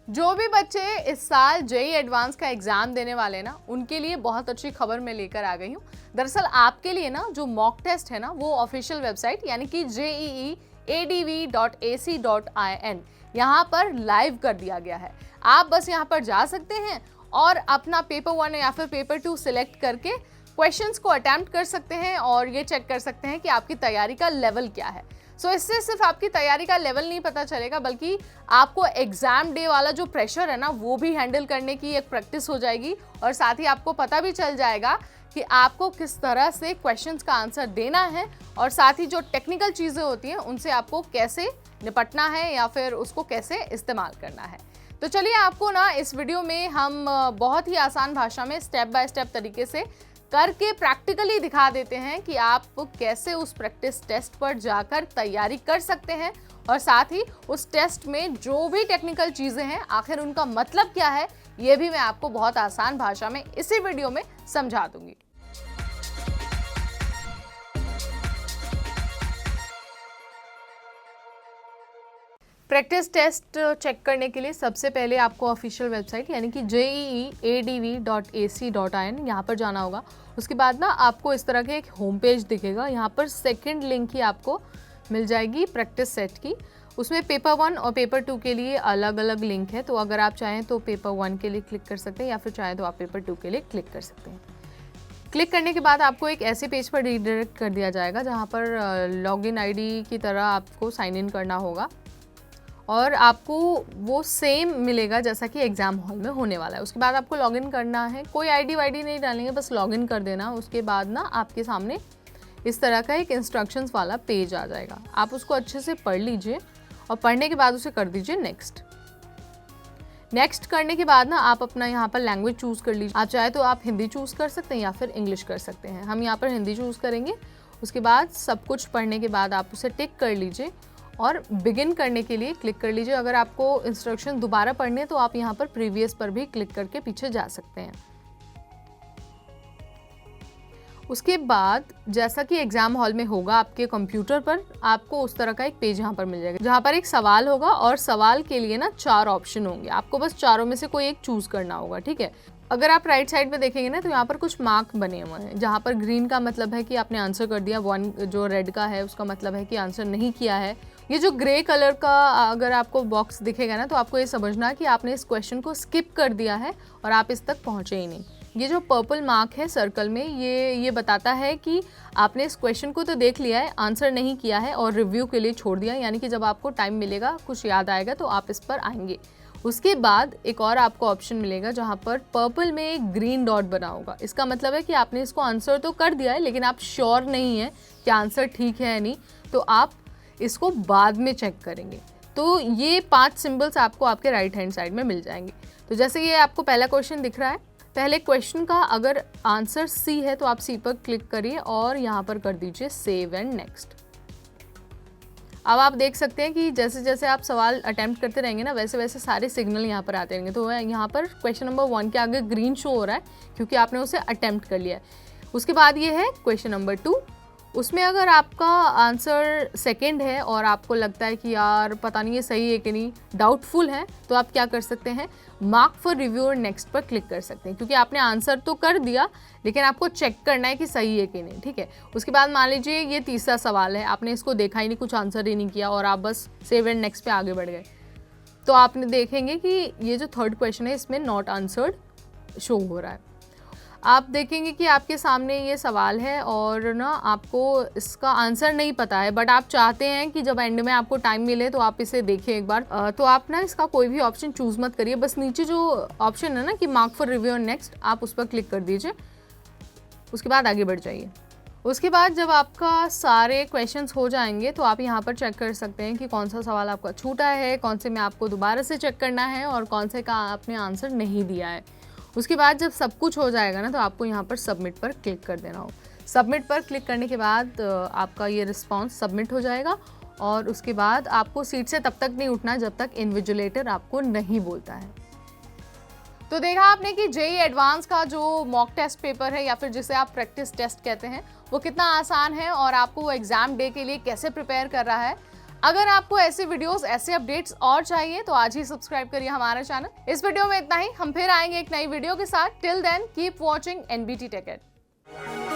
जो भी बच्चे इस साल जेईई एडवांस का एग्जाम देने वाले हैं ना, उनके लिए बहुत अच्छी खबर मैं लेकर आ गई हूँ। दरअसल आपके लिए ना जो मॉक टेस्ट है ना, वो ऑफिशियल वेबसाइट यानी कि JEEADV.AC.in यहाँ पर लाइव कर दिया गया है। आप बस यहाँ पर जा सकते हैं और अपना पेपर 1 या फिर पेपर 2 सिलेक्ट करके क्वेश्चंस को अटेम्प्ट कर सकते हैं और ये चेक कर सकते हैं कि आपकी तैयारी का लेवल क्या है। इससे सिर्फ आपकी तैयारी का लेवल नहीं पता चलेगा, बल्कि आपको एग्जाम डे वाला जो प्रेशर है ना, वो भी हैंडल करने की एक प्रैक्टिस हो जाएगी और साथ ही आपको पता भी चल जाएगा कि आपको किस तरह से क्वेश्चंस का आंसर देना है और साथ ही जो टेक्निकल चीज़ें होती हैं उनसे आपको कैसे निपटना है या फिर उसको कैसे इस्तेमाल करना है। तो चलिए आपको ना इस वीडियो में हम बहुत ही आसान भाषा में स्टेप बाय स्टेप तरीके से करके प्रैक्टिकली दिखा देते हैं कि आप कैसे उस प्रैक्टिस टेस्ट पर जाकर तैयारी कर सकते हैं और साथ ही उस टेस्ट में जो भी टेक्निकल चीज़ें हैं आखिर उनका मतलब क्या है, ये भी मैं आपको बहुत आसान भाषा में इसी वीडियो में समझा दूंगी। प्रैक्टिस टेस्ट चेक करने के लिए सबसे पहले आपको ऑफिशियल वेबसाइट यानी कि JEEADV.AC.in यहाँ पर जाना होगा। उसके बाद ना आपको इस तरह के एक होम पेज दिखेगा। यहाँ पर सेकंड लिंक ही आपको मिल जाएगी प्रैक्टिस सेट की। उसमें पेपर 1 और पेपर 2 के लिए अलग अलग लिंक है, तो अगर आप चाहें तो पेपर 1 के लिए क्लिक कर सकते हैं या फिर चाहें तो आप पेपर 2 के लिए क्लिक कर सकते हैं। क्लिक करने के बाद आपको एक ऐसे पेज पर रीडायरेक्ट कर दिया जाएगा जहाँ पर लॉगिन आईडी की तरह आपको साइन इन करना होगा और आपको वो सेम मिलेगा जैसा कि एग्ज़ाम हॉल में होने वाला है। उसके बाद आपको लॉगिन करना है, कोई आईडी वाईडी नहीं डालेंगे, बस लॉगिन कर देना। उसके बाद ना आपके सामने इस तरह का एक इंस्ट्रक्शंस वाला पेज आ जाएगा। आप उसको अच्छे से पढ़ लीजिए और पढ़ने के बाद उसे कर दीजिए नेक्स्ट। नेक्स्ट करने के बाद ना आप अपना यहाँ पर लैंग्वेज चूज़ कर लीजिए। आप चाहे तो आप हिंदी चूज़ कर सकते हैं या फिर इंग्लिश कर सकते हैं। हम यहाँ पर हिंदी चूज़ करेंगे। उसके बाद सब कुछ पढ़ने के बाद आप उसे टिक कर लीजिए और बिगिन करने के लिए क्लिक कर लीजिए। अगर आपको इंस्ट्रक्शन दोबारा पढ़ने हैं तो आप यहाँ पर प्रीवियस पर भी क्लिक करके पीछे जा सकते हैं। उसके बाद जैसा कि एग्जाम हॉल में होगा आपके कंप्यूटर पर, आपको उस तरह का एक पेज यहाँ पर मिल जाएगा जहाँ पर एक सवाल होगा और सवाल के लिए ना 4 ऑप्शन होंगे। आपको बस चारों में से कोई एक चूज करना होगा, ठीक है। अगर आप राइट साइड में देखेंगे ना तो यहाँ पर कुछ मार्क बने हुए हैं, जहाँ पर ग्रीन का मतलब है कि आपने आंसर कर दिया, 1 जो रेड का है उसका मतलब है कि आंसर नहीं किया है। ये जो ग्रे कलर का अगर आपको बॉक्स दिखेगा ना तो आपको ये समझना है कि आपने इस क्वेश्चन को स्किप कर दिया है और आप इस तक पहुँचे ही नहीं। ये जो पर्पल मार्क है सर्कल में, ये बताता है कि आपने इस क्वेश्चन को तो देख लिया है, आंसर नहीं किया है और रिव्यू के लिए छोड़ दिया, यानी कि जब आपको टाइम मिलेगा, कुछ याद आएगा तो आप इस पर आएंगे। उसके बाद एक और आपको ऑप्शन मिलेगा जहाँ पर पर्पल में एक ग्रीन डॉट बना होगा। इसका मतलब है कि आपने इसको आंसर तो कर दिया है लेकिन आप श्योर नहीं है कि आंसर ठीक है या नहीं, तो आप इसको बाद में चेक करेंगे। तो ये 5 सिंबल्स आपको आपके राइट हैंड साइड में मिल जाएंगे। तो जैसे ये आपको पहला क्वेश्चन दिख रहा है, पहले क्वेश्चन का अगर आंसर सी है तो आप सी पर क्लिक करिए और यहाँ पर कर दीजिए सेव एंड नेक्स्ट। अब आप देख सकते हैं कि जैसे जैसे आप सवाल अटेम्प्ट करते रहेंगे ना, वैसे वैसे सारे सिग्नल यहाँ पर आते रहेंगे। तो यहाँ पर क्वेश्चन नंबर 1 के आगे ग्रीन शो हो रहा है क्योंकि आपने उसे अटेम्प्ट कर लिया है। उसके बाद ये है क्वेश्चन नंबर 2। उसमें अगर आपका आंसर सेकंड है और आपको लगता है कि यार पता नहीं ये सही है कि नहीं, डाउटफुल है, तो आप क्या कर सकते हैं, मार्क फॉर रिव्यू और नेक्स्ट पर क्लिक कर सकते हैं, क्योंकि आपने आंसर तो कर दिया लेकिन आपको चेक करना है कि सही है कि नहीं, ठीक है। उसके बाद मान लीजिए ये तीसरा सवाल है, आपने इसको देखा ही नहीं, कुछ आंसर ही नहीं किया और आप बस सेव एंड नेक्स्ट पे आगे बढ़ गए, तो आपने देखेंगे कि ये जो थर्ड क्वेश्चन है इसमें नॉट आंसर्ड शो हो रहा है। आप देखेंगे कि आपके सामने ये सवाल है और ना आपको इसका आंसर नहीं पता है, बट आप चाहते हैं कि जब एंड में आपको टाइम मिले तो आप इसे देखें एक बार। तो आप ना इसका कोई भी ऑप्शन चूज़ मत करिए, बस नीचे जो ऑप्शन है ना कि मार्क फॉर रिव्यू और नेक्स्ट, आप उस पर क्लिक कर दीजिए। उसके बाद आगे बढ़ जाइए। उसके बाद जब आपका सारे क्वेश्चंस हो जाएंगे तो आप यहाँ पर चेक कर सकते हैं कि कौन सा सवाल आपका छूटा है, कौन से में आपको दोबारा से चेक करना है और कौन से का आपने आंसर नहीं दिया है। उसके बाद जब सब कुछ हो जाएगा ना तो आपको यहाँ पर सबमिट पर क्लिक कर देना हो। सबमिट पर क्लिक करने के बाद आपका ये रिस्पॉन्स सबमिट हो जाएगा और उसके बाद आपको सीट से तब तक नहीं उठना जब तक इन्विजिलेटर आपको नहीं बोलता है। तो देखा आपने कि जेईई एडवांस का जो मॉक टेस्ट पेपर है या फिर जिसे आप प्रैक्टिस टेस्ट कहते हैं, वो कितना आसान है और आपको वो एग्ज़ाम डे के लिए कैसे प्रिपेयर कर रहा है। अगर आपको ऐसे वीडियोस, ऐसे अपडेट्स और चाहिए तो आज ही सब्सक्राइब करिए हमारा चैनल। इस वीडियो में इतना ही, हम फिर आएंगे एक नई वीडियो के साथ। Till then keep watching NBT Tech Ed।